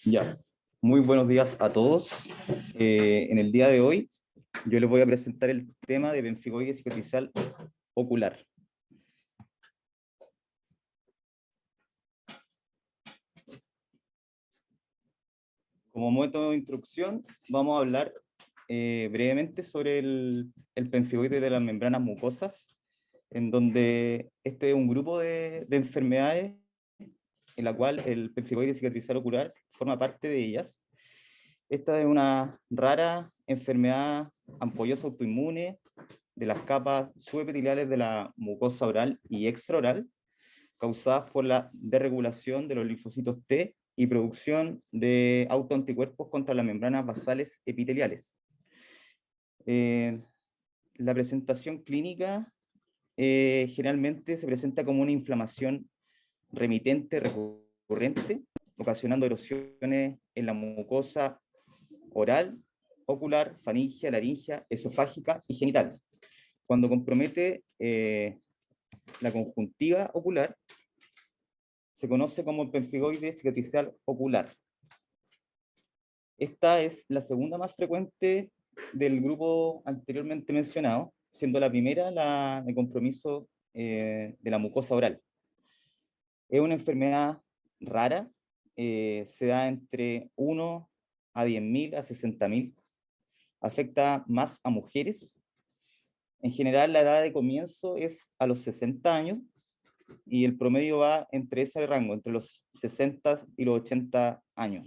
Ya, muy buenos días a todos. En el día de hoy yo les voy a presentar el tema de pemfigoide cicatricial ocular. Como método de introducción vamos a hablar brevemente sobre el pemfigoide de las membranas mucosas, en donde este es un grupo de enfermedades en la cual el pemfigoide cicatricial ocular forma parte de ellas. Esta es una rara enfermedad ampollosa autoinmune de las capas subepiteliales de la mucosa oral y extraoral, causadas por la desregulación de los linfocitos T y producción de autoanticuerpos contra las membranas basales epiteliales. La presentación clínica generalmente se presenta como una inflamación remitente recurrente, ocasionando erosiones en la mucosa oral, ocular, faríngea, laringea, esofágica y genital. Cuando compromete la conjuntiva ocular, se conoce como pemfigoide cicatricial ocular. Esta es la segunda más frecuente del grupo anteriormente mencionado, siendo la primera la de compromiso de la mucosa oral. Es una enfermedad rara, se da entre 1 a 10.000 a 60.000, afecta más a mujeres. En general, la edad de comienzo es a los 60 años y el promedio va entre ese rango, entre los 60 y los 80 años.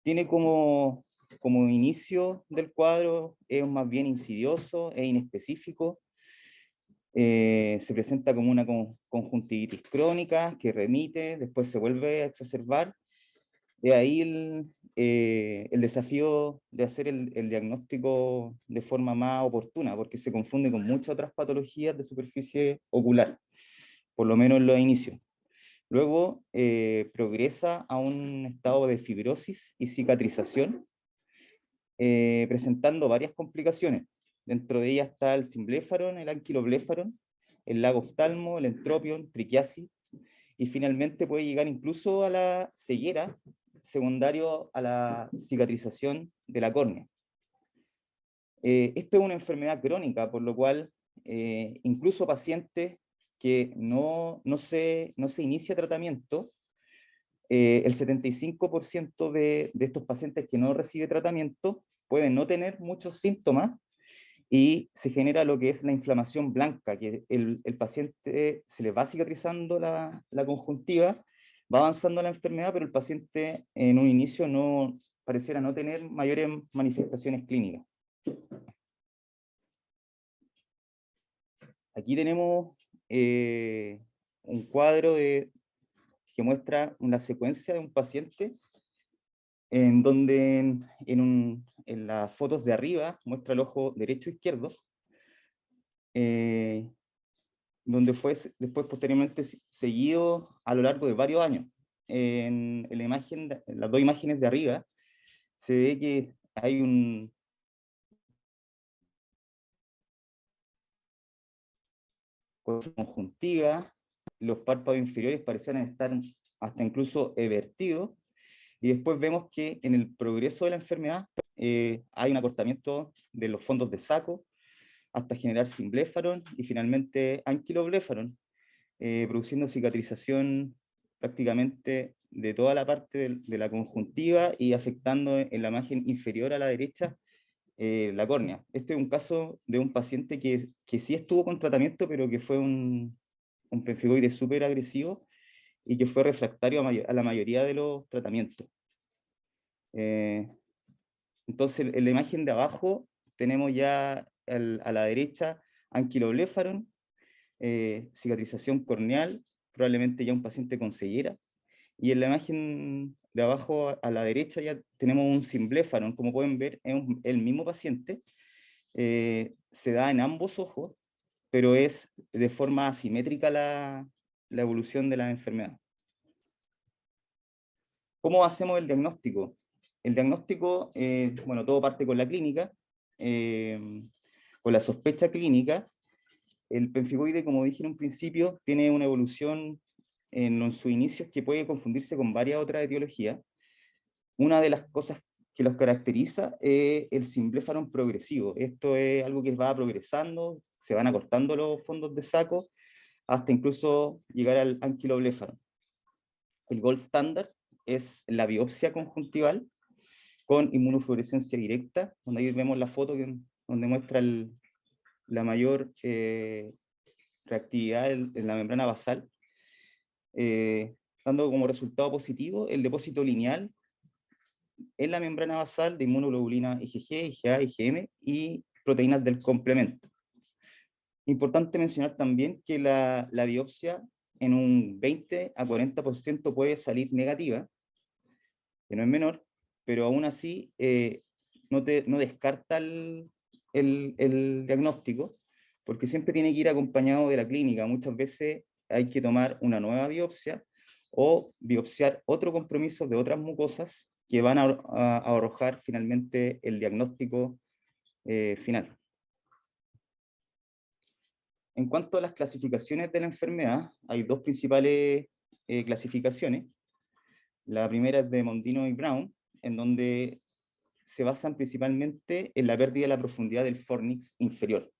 Tiene como inicio del cuadro, es más bien insidioso, es inespecífico, se presenta como una conjuntivitis crónica que remite, después se vuelve a exacerbar. De ahí el desafío de hacer el diagnóstico de forma más oportuna, porque se confunde con muchas otras patologías de superficie ocular, por lo menos en los inicios. Luego progresa a un estado de fibrosis y cicatrización, presentando varias complicaciones. Dentro de ellas está el simbléfaron, el anquilobléfaron, el lagoftalmo, el entropion, triquiasis, y finalmente puede llegar incluso a la ceguera, secundario a la cicatrización de la córnea. Esto es una enfermedad crónica, por lo cual incluso pacientes que no se inicia tratamiento, el 75% de estos pacientes que no recibe tratamiento pueden no tener muchos síntomas y se genera lo que es la inflamación blanca, que el paciente se le va cicatrizando la conjuntiva, va avanzando la enfermedad, pero el paciente en un inicio no pareciera no tener mayores manifestaciones clínicas. Aquí tenemos un cuadro que muestra una secuencia de un paciente en donde en las fotos de arriba muestra el ojo derecho e izquierdo, donde fue después posteriormente seguido a lo largo de varios años. En la imagen, en las dos imágenes de arriba, se ve que hay un conjuntiva, los párpados inferiores parecían estar hasta incluso evertidos, y después vemos que en el progreso de la enfermedad hay un acortamiento de los fondos de saco hasta generar simbléfaron y finalmente anquilobléfaron, produciendo cicatrización prácticamente de toda la parte de la conjuntiva y afectando en la margen inferior a la derecha la córnea. Este es un caso de un paciente que sí estuvo con tratamiento, pero que fue un pemfigoide súper agresivo y que fue refractario a la mayoría de los tratamientos. Entonces, en la imagen de abajo tenemos ya a la derecha anquilobléfaron, cicatrización corneal, probablemente ya un paciente con ceguera, y en la imagen de abajo a la derecha ya tenemos un simbléfaron, como pueden ver, es el mismo paciente, se da en ambos ojos, pero es de forma asimétrica la evolución de la enfermedad. ¿Cómo hacemos el diagnóstico? El diagnóstico, bueno, todo parte con la clínica, con la sospecha clínica. El pemfigoide, como dije en un principio, tiene una evolución en sus inicios que puede confundirse con varias otras etiologías. Una de las cosas que los caracteriza es el simbléfaron progresivo. Esto es algo que va progresando, se van acortando los fondos de saco, hasta incluso llegar al anquilobléfaro. El gold standard es la biopsia conjuntival con inmunofluorescencia directa, donde ahí vemos la foto donde muestra la mayor reactividad en la membrana basal, dando como resultado positivo el depósito lineal en la membrana basal de inmunoglobulina IgG, IgA, IgM y proteínas del complemento. Importante mencionar también que la biopsia en un 20 a 40% puede salir negativa, que no es menor, pero aún así no descarta el diagnóstico, porque siempre tiene que ir acompañado de la clínica. Muchas veces hay que tomar una nueva biopsia o biopsiar otro compromiso de otras mucosas que van a arrojar finalmente el diagnóstico final. En cuanto a las clasificaciones de la enfermedad, hay dos principales clasificaciones. La primera es de Mondino y Brown, en donde se basan principalmente en la pérdida de la profundidad del fornix inferior,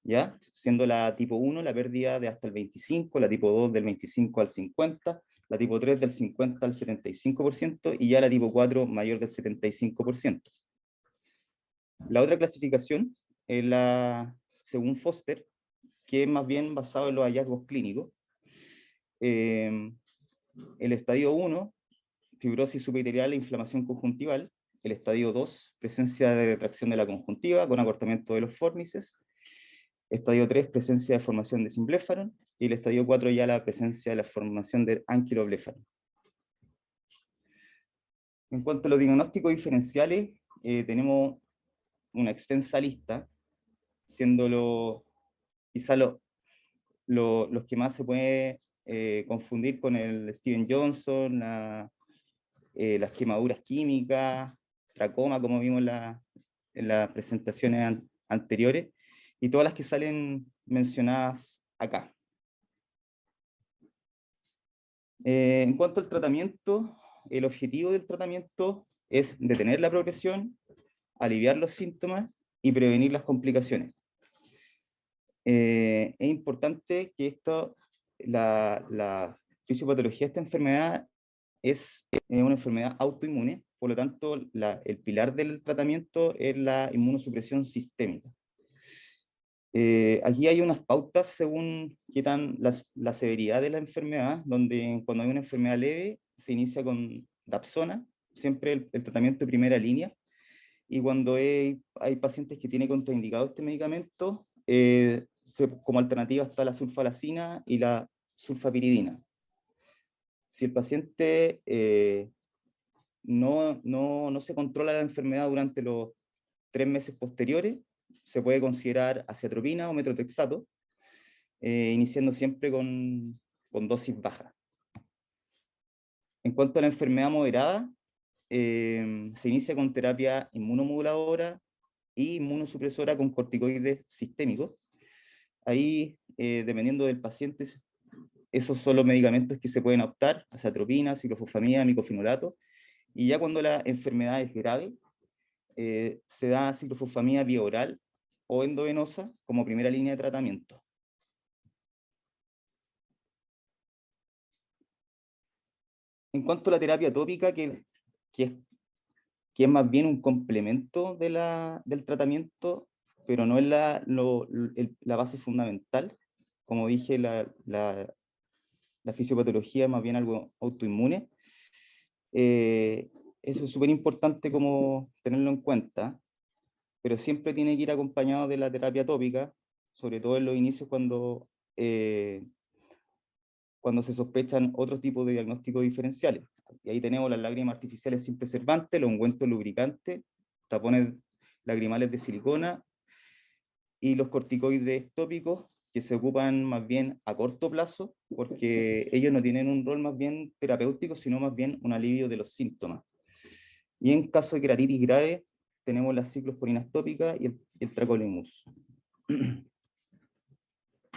¿ya? Siendo la tipo 1 la pérdida de hasta el 25, la tipo 2 del 25 al 50, la tipo 3 del 50 al 75%, y ya la tipo 4 mayor del 75%. La otra clasificación es la, según Foster, que es más bien basado en los hallazgos clínicos. El estadio 1, fibrosis subepitelial e inflamación conjuntival. El estadio 2, presencia de retracción de la conjuntiva con acortamiento de los fórnices. Estadio 3, presencia de formación de simbléfaron. Y el estadio 4 ya la presencia de la formación de anquilobléfaron. En cuanto a los diagnósticos diferenciales, tenemos una extensa lista, siendo quizá los que más se puede confundir con el Steven Johnson, las quemaduras químicas, tracoma, como vimos en las presentaciones anteriores, y todas las que salen mencionadas acá. En cuanto al tratamiento, el objetivo del tratamiento es detener la progresión, aliviar los síntomas y prevenir las complicaciones. Es importante que la fisiopatología de esta enfermedad es una enfermedad autoinmune, por lo tanto, el pilar del tratamiento es la inmunosupresión sistémica. Aquí hay unas pautas según qué tan la severidad de la enfermedad, donde cuando hay una enfermedad leve se inicia con Dapsona, siempre el tratamiento de primera línea, y cuando hay pacientes que tienen contraindicado este medicamento, como alternativa está la sulfalacina y la sulfapiridina. Si el paciente no se controla la enfermedad durante los 3 meses posteriores, se puede considerar aciatropina o metotrexato, iniciando siempre con dosis bajas. En cuanto a la enfermedad moderada, se inicia con terapia inmunomoduladora y inmunosupresora con corticoides sistémicos. Ahí, dependiendo del paciente, esos son los medicamentos que se pueden optar: aciatropina, ciclofosfamida, micofenolato. Y ya cuando la enfermedad es grave, se da ciclofosfamida vía oral o endovenosa como primera línea de tratamiento. En cuanto a la terapia tópica, que es más bien un complemento del tratamiento, pero no es la base fundamental. Como dije, la fisiopatología es más bien algo autoinmune. Eso es súper importante como tenerlo en cuenta, pero siempre tiene que ir acompañado de la terapia tópica, sobre todo en los inicios cuando se sospechan otros tipos de diagnósticos diferenciales. Y ahí tenemos las lágrimas artificiales sin preservante, los ungüentos lubricantes, tapones lagrimales de silicona y los corticoides tópicos, que se ocupan más bien a corto plazo, porque ellos no tienen un rol más bien terapéutico, sino más bien un alivio de los síntomas. Y en caso de queratitis grave, tenemos las ciclosporinas tópicas y el tacrolimus.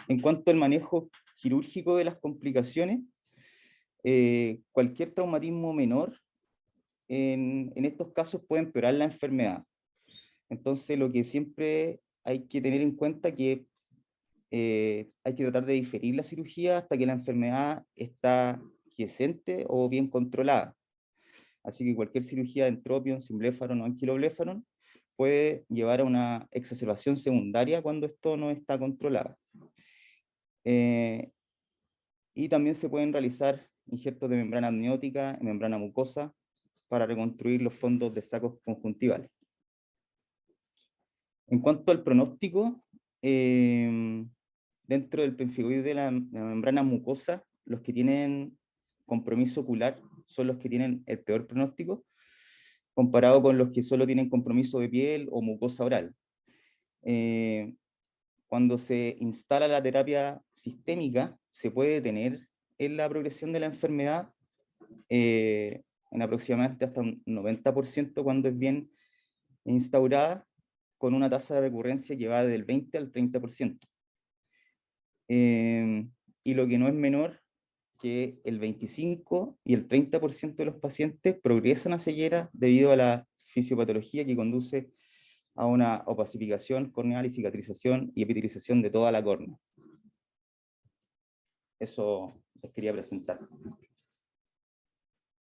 En cuanto al manejo quirúrgico de las complicaciones, cualquier traumatismo menor en estos casos puede empeorar la enfermedad. Entonces, lo que siempre hay que tener en cuenta que hay que tratar de diferir la cirugía hasta que la enfermedad está quiescente o bien controlada. Así que cualquier cirugía de entropion, simbléfaron o anquilobléfaron puede llevar a una exacerbación secundaria cuando esto no está controlado. Y también se pueden realizar injertos de membrana amniótica y membrana mucosa para reconstruir los fondos de sacos conjuntivales. En cuanto al pronóstico, dentro del pemfigoide de la membrana mucosa, los que tienen compromiso ocular son los que tienen el peor pronóstico, comparado con los que solo tienen compromiso de piel o mucosa oral. Cuando se instala la terapia sistémica, se puede detener en la progresión de la enfermedad en aproximadamente hasta un 90% cuando es bien instaurada, con una tasa de recurrencia que va del 20 al 30%. Y lo que no es menor, que el 25 y el 30% de los pacientes progresan a ceguera debido a la fisiopatología que conduce a una opacificación corneal y cicatrización y epitelización de toda la córnea. Eso les quería presentar.